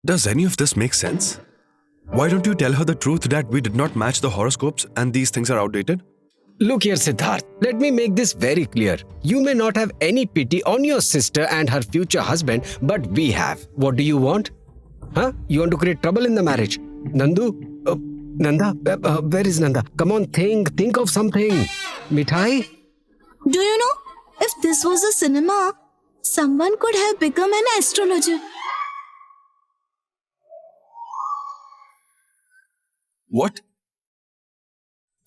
Does any of this make sense? Why don't you tell her the truth that we did not match the horoscopes and these things are outdated? Look here, Siddharth. Let me make this very clear. You may not have any pity on your sister and her future husband, but we have. What do you want? Huh? You want to create trouble in the marriage? Nandu? Nanda? Where is Nanda? Come on, think of something. Mithai? Do you know, if this was a cinema, someone could have become an astrologer. What?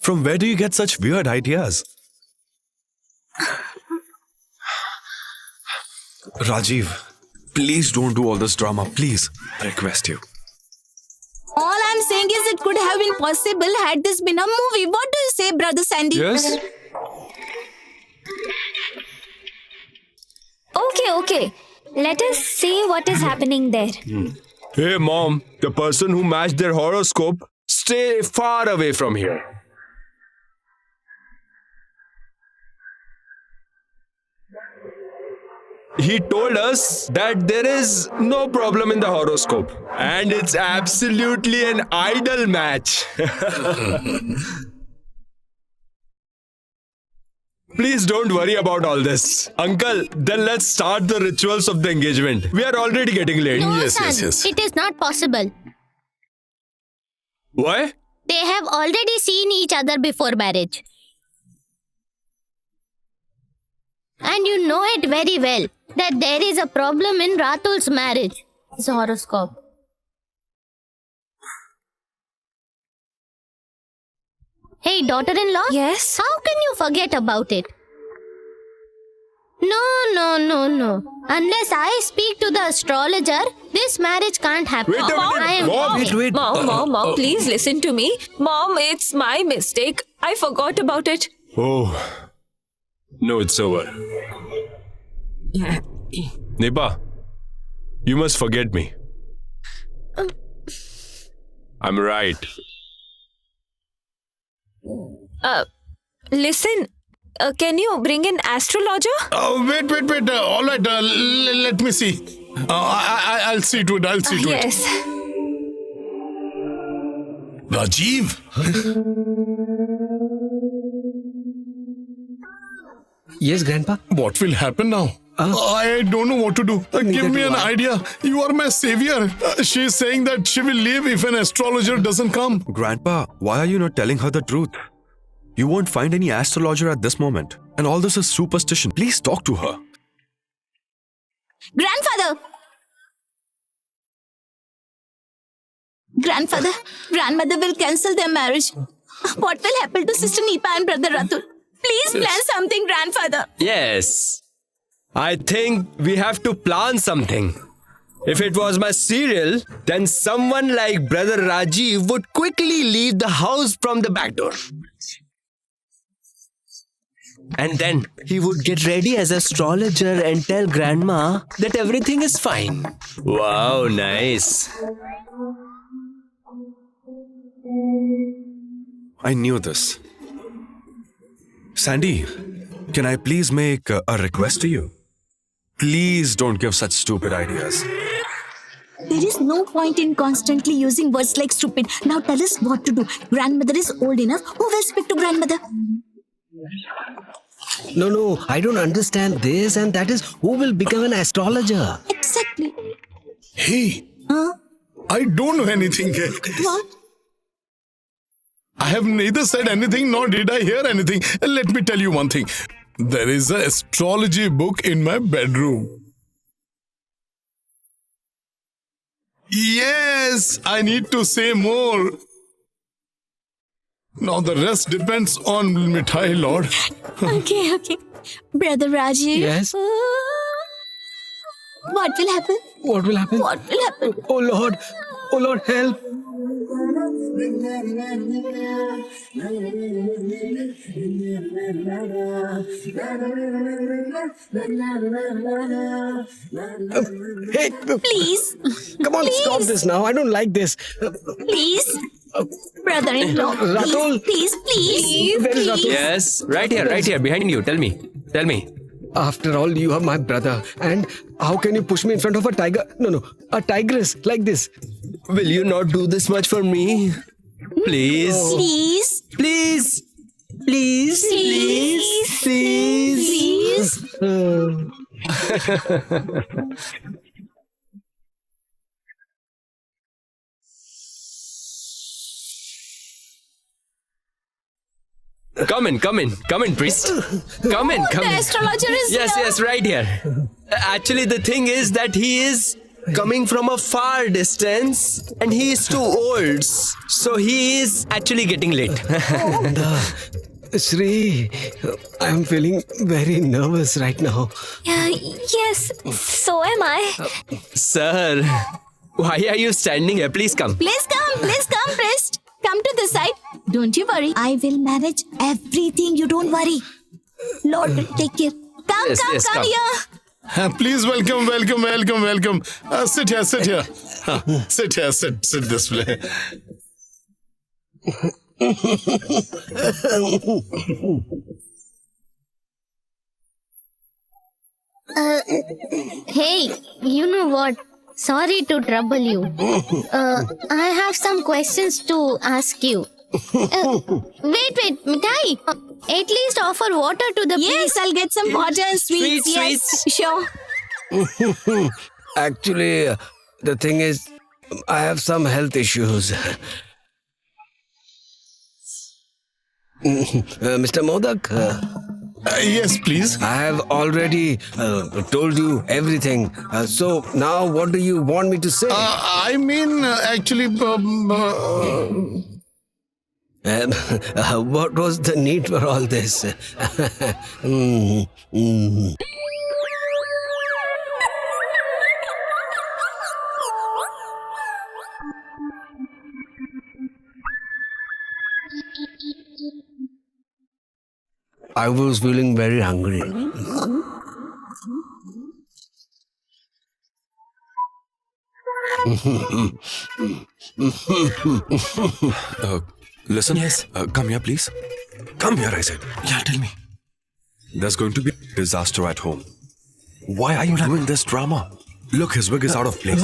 From where do you get such weird ideas? Rajiv, please don't do all this drama, please. I request you. All I'm saying is it could have been possible had this been a movie. What do you say, Brother Sandy? Yes? Okay. Let us see what is happening there. Hey, Mom, the person who matched their horoscope, stay far away from here. He told us that there is no problem in the horoscope and it's absolutely an idol match. Please don't worry about all this. Uncle, then let's start the rituals of the engagement. We are already getting late. No, son, it is not possible. Why? They have already seen each other before marriage. And you know it very well that there is a problem in Ratul's marriage. His horoscope. Hey, daughter-in-law? Yes? How can you forget about it? No. Unless I speak to the astrologer, this marriage can't happen. Wait a minute. Mom. Mom, please listen to me. Mom, it's my mistake. I forgot about it. Oh. No, it's over. Nipa, you must forget me. I'm right. Listen, can you bring an astrologer? Wait. All right, let me see. I'll see to it. Yes. Rajiv? Yes, Grandpa? What will happen now? I don't know what to do. Give me an idea. You are my savior. She's saying that she will leave if an astrologer doesn't come. Grandpa, why are you not telling her the truth? You won't find any astrologer at this moment. And all this is superstition. Please talk to her. Grandmother will cancel their marriage. What will happen to Sister Nipa and Brother Ratul? Please plan something, Grandfather. Yes. I think we have to plan something. If it was my serial, then someone like Brother Rajiv would quickly leave the house from the back door. And then he would get ready as astrologer and tell Grandma that everything is fine. Wow, nice. I knew this. Sandy, can I please make a request to you? Please don't give such stupid ideas. There is no point in constantly using words like stupid. Now tell us what to do. Grandmother is old enough. Who will speak to grandmother? No, I don't understand this, and that is who will become an astrologer. Exactly. Hey, Huh? I don't know anything. What? I have neither said anything nor did I hear anything. Let me tell you one thing. There is an astrology book in my bedroom. Yes, I need to say more. Now the rest depends on Mithai, Lord. Okay. Brother Rajiv. Yes? What will happen? What will happen? What will happen? Oh Lord, help. Hey, Please. come on, stop this now. I don't like this. Please. Brother-in-law. Ratul. Please. Where is Ratul? Yes, right here, behind you. Tell me. After all, you are my brother. And how can you push me in front of a tiger? No, a tigress like this. Will you not do this much for me? Please. Please. Please. Please. Please. Please. Please. Come in, priest. Come in. The astrologer is here. Yes, right here. Actually, the thing is that he is coming from a far distance and he is too old. So he is actually getting late. Shri, I'm feeling very nervous right now. Yes, so am I. Sir, why are you standing here? Please come. Please come, priest. Come to the side. Don't you worry. I will manage everything. You don't worry. Lord will take care. Come come. here. Please welcome. Sit here. Sit here. Sit this way. Hey, you know what? Sorry to trouble you. I have some questions to ask you. Wait, Mithai. At least offer water to the Yes, I'll get some water and sweets. Sweets. Yes, sure. Actually, the thing is, I have some health issues. Mr. Modak, Yes, please. I have already told you everything. So now what do you want me to say? I mean, actually, What was the need for all this? I was feeling very hungry. Listen. Yes. Come here, please. Come here, I said. Yeah, tell me. There's going to be a disaster at home. Why are you doing this drama? Look, his wig is out of place.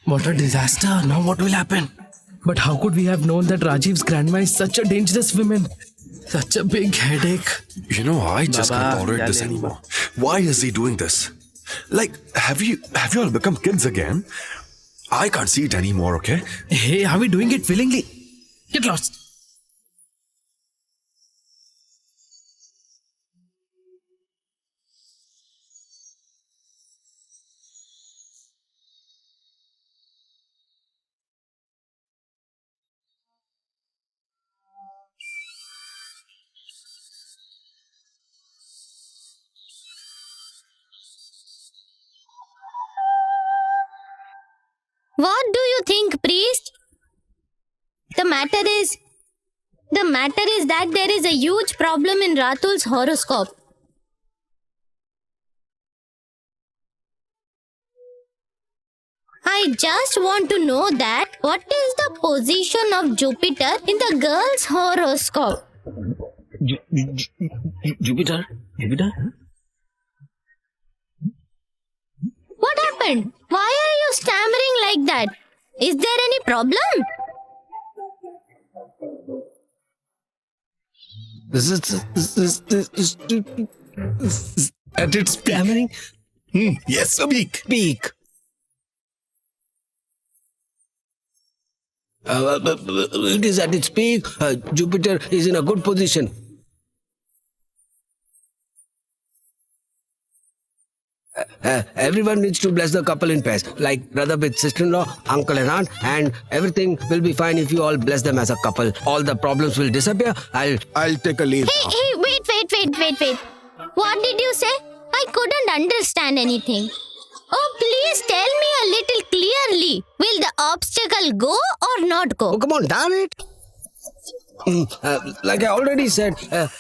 What a disaster. Now what will happen? But how could we have known that Rajiv's grandma is such a dangerous woman? Such a big headache. You know, I just can't tolerate this anymore. Why is he doing this? Like, have you all become kids again? I can't see it anymore, okay? Hey, are we doing it willingly? Get lost. What do you think, priest? The matter is that there is a huge problem in Ratul's horoscope. I just want to know that what is the position of Jupiter in the girl's horoscope? Jupiter? What happened? Why are you stammering like that? Is there any problem? This is at its peak. stammering. Yes, peak. Peak. It is at its peak. Jupiter is in a good position. Everyone needs to bless the couple in pairs, like brother with sister-in-law, uncle and aunt, and everything will be fine if you all bless them as a couple. All the problems will disappear. I'll take a leave. Hey, wait. What did you say? I couldn't understand anything. Oh, please tell me a little clearly. Will the obstacle go or not go? Oh, come on, damn it. Like I already said,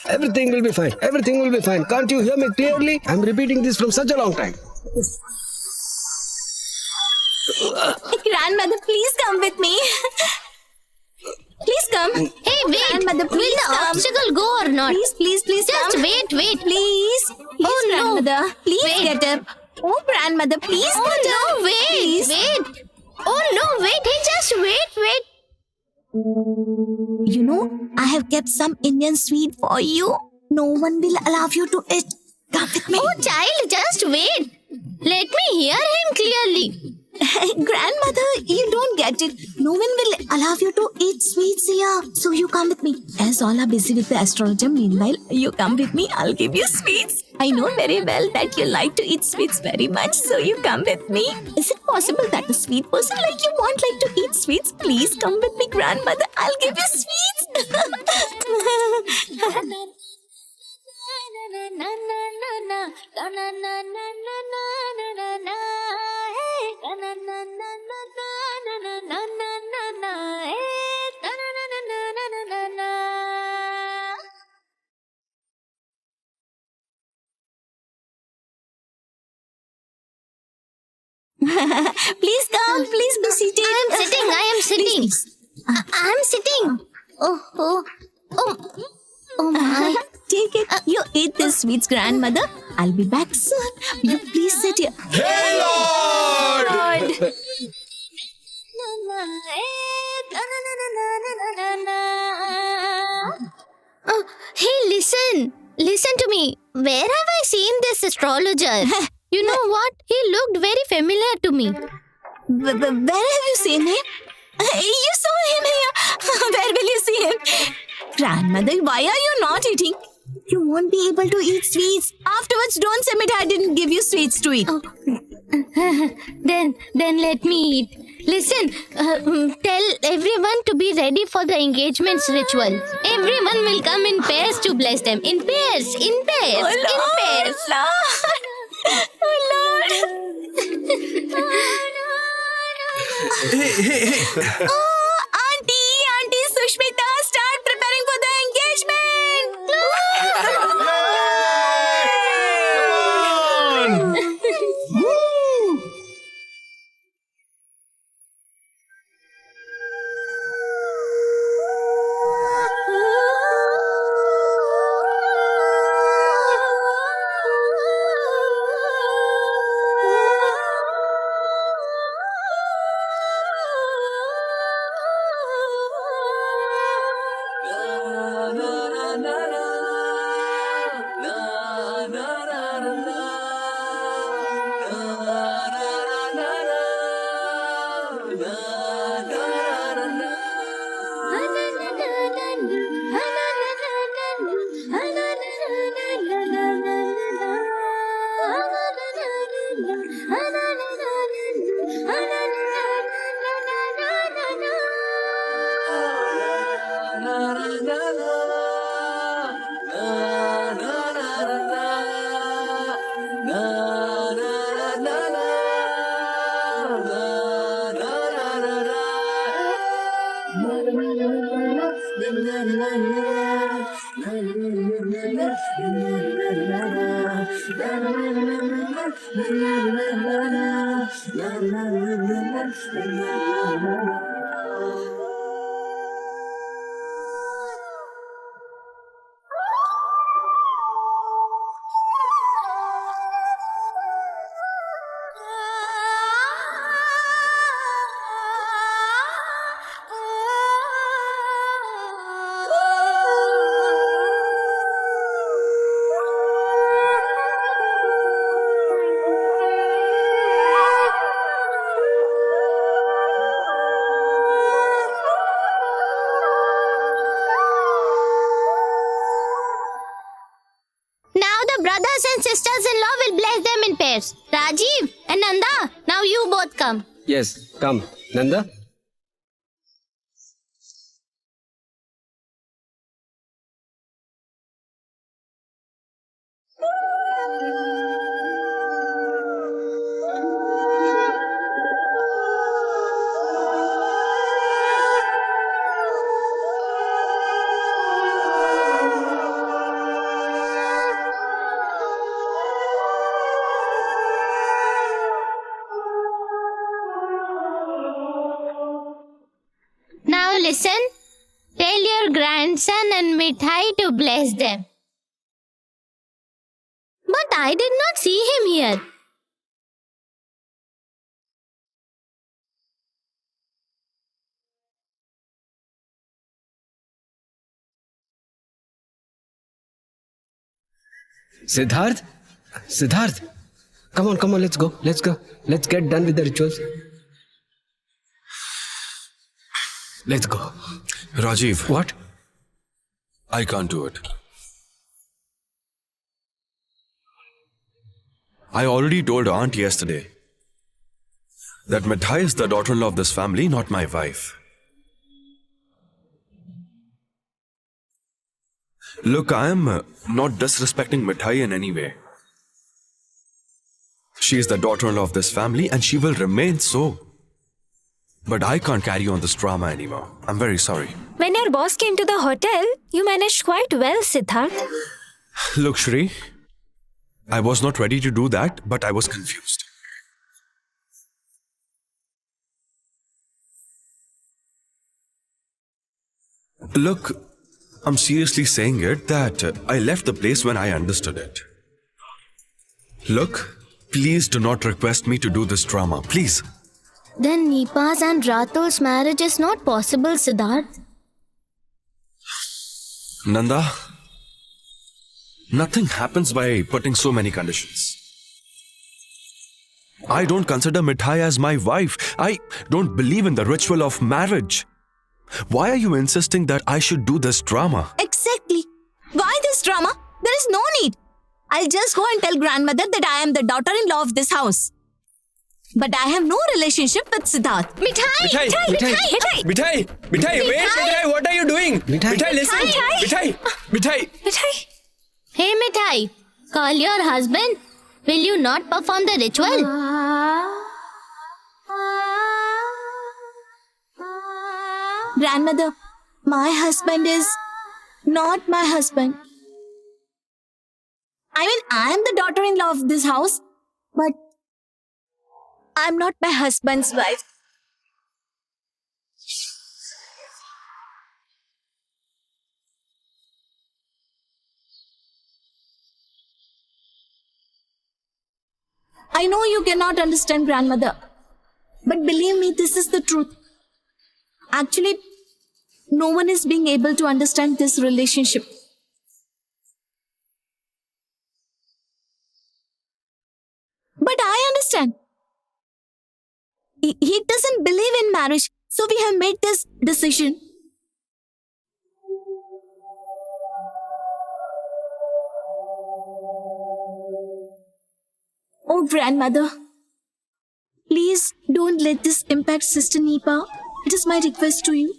everything will be fine. Everything will be fine. Can't you hear me clearly? I'm repeating this from such a long time. Grandmother, please come with me. Please come. come. Hey, wait. Grandmother, Will please the come. obstacle go or not? Please Just come. wait. Please. Oh, no. Grandmother. Please Wait. get up. Oh, grandmother, please Oh, get no, up. wait. Please. Wait. Oh, no, wait. Hey, just wait. You know, I have kept some Indian sweet for you. No one will allow you to eat. Come with me. Oh, child, just wait. Let me hear him clearly. Grandmother, you don't get it. No one will allow you to eat sweets here. So you come with me. As all are busy with the astrologer, meanwhile, you come with me. I'll give you sweets. I know very well that you like to eat sweets very much. So you come with me. Is it possible that a sweet person like you won't like to eat sweets? Please come with me, grandmother. I'll give you sweets. Please come. Please be seated. I am sitting. Please. I'm sitting. Oh my. Take it. You eat this sweets, grandmother. I'll be back soon. You please sit here. Hey, Lord! Oh, hey, listen. Listen to me. Where have I seen this astrologer? You know what? He looked very familiar to me. Where have you seen him? You saw him here. Where will you see him? Grandmother, why are you not eating? You won't be able to eat sweets. Afterwards, don't say me I didn't give you sweets to eat. Oh. Then let me eat. Listen, tell everyone to be ready for the engagements ritual. Everyone will come in pairs to bless them. In pairs. Oh, Hey. Oh, Auntie Sushmita, start preparing for the engagement. Now the brothers and sisters-in-law will bless them in pairs. Rajiv and Nanda, now you both come. Yes, come. Nanda? Now listen. Tell your grandson and Mithai to bless them. But I did not see him here. Siddharth? Siddharth? Come on, let's go. Let's get done with the rituals. Let's go. Rajiv, What? I can't do it. I already told Aunt yesterday that Mithai is the daughter-in-law of this family, not my wife. Look, I am not disrespecting Mithai in any way. She is the daughter-in-law of this family and she will remain so. But I can't carry on this drama anymore. I'm very sorry. When your boss came to the hotel, you managed quite well, Siddharth. Look, Shri, I was not ready to do that, but I was confused. Look, I'm seriously saying it that I left the place when I understood it. Look, please do not request me to do this drama, please. Then Nipa's and Ratul's marriage is not possible, Siddharth. Nanda, nothing happens by putting so many conditions. I don't consider Mithai as my wife. I don't believe in the ritual of marriage. Why are you insisting that I should do this drama? Exactly. Why this drama? There is no need. I'll just go and tell grandmother that I am the daughter-in-law of this house. But I have no relationship with Siddharth. Mithai! Mithai, wait, Mithai, what are you doing? Mithai, listen. Mithai. Hey Mithai, call your husband. Will you not perform the ritual? Grandmother, my husband is not my husband. I mean, I am the daughter-in-law of this house, but I'm not my husband's wife. I know you cannot understand, grandmother, but believe me, this is the truth. Actually, no one is being able to understand this relationship. But I understand. He doesn't believe in marriage, so we have made this decision. Oh, grandmother, please don't let this impact Sister Nipa. It is my request to you.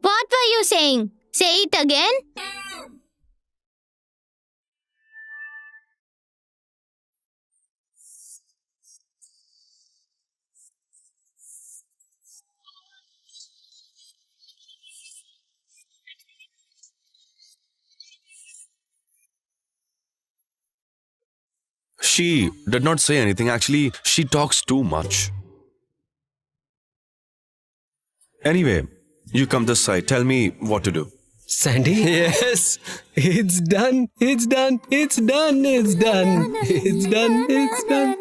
What were you saying? Say it again. She did not say anything. Actually, she talks too much. Anyway, you come this side. Tell me what to do. Sandy? Yes. It's done. It's done. It's done. It's done. It's done. It's done.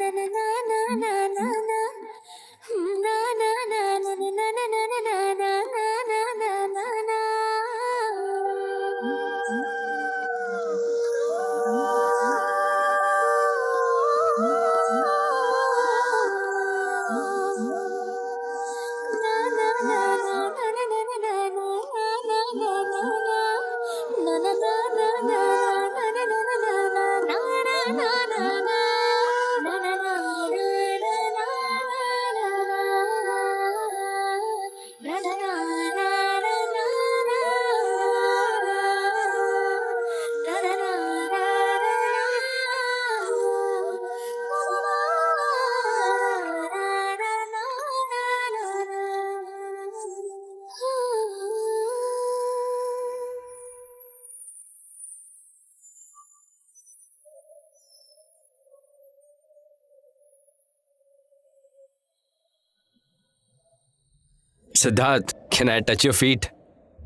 Siddharth, can I touch your feet?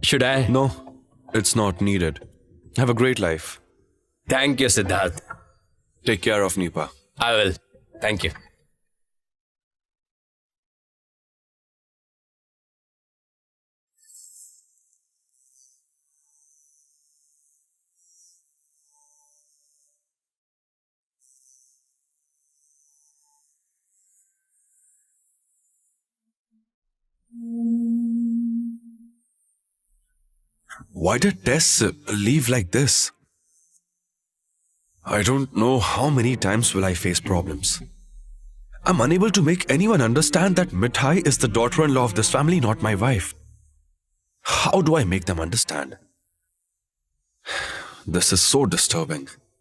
Should I? No, it's not needed. Have a great life. Thank you, Siddharth. Take care of Nipa. I will. Thank you. Why did Tess leave like this? I don't know how many times will I face problems. I'm unable to make anyone understand that Mithai is the daughter-in-law of this family, not my wife. How do I make them understand? This is so disturbing.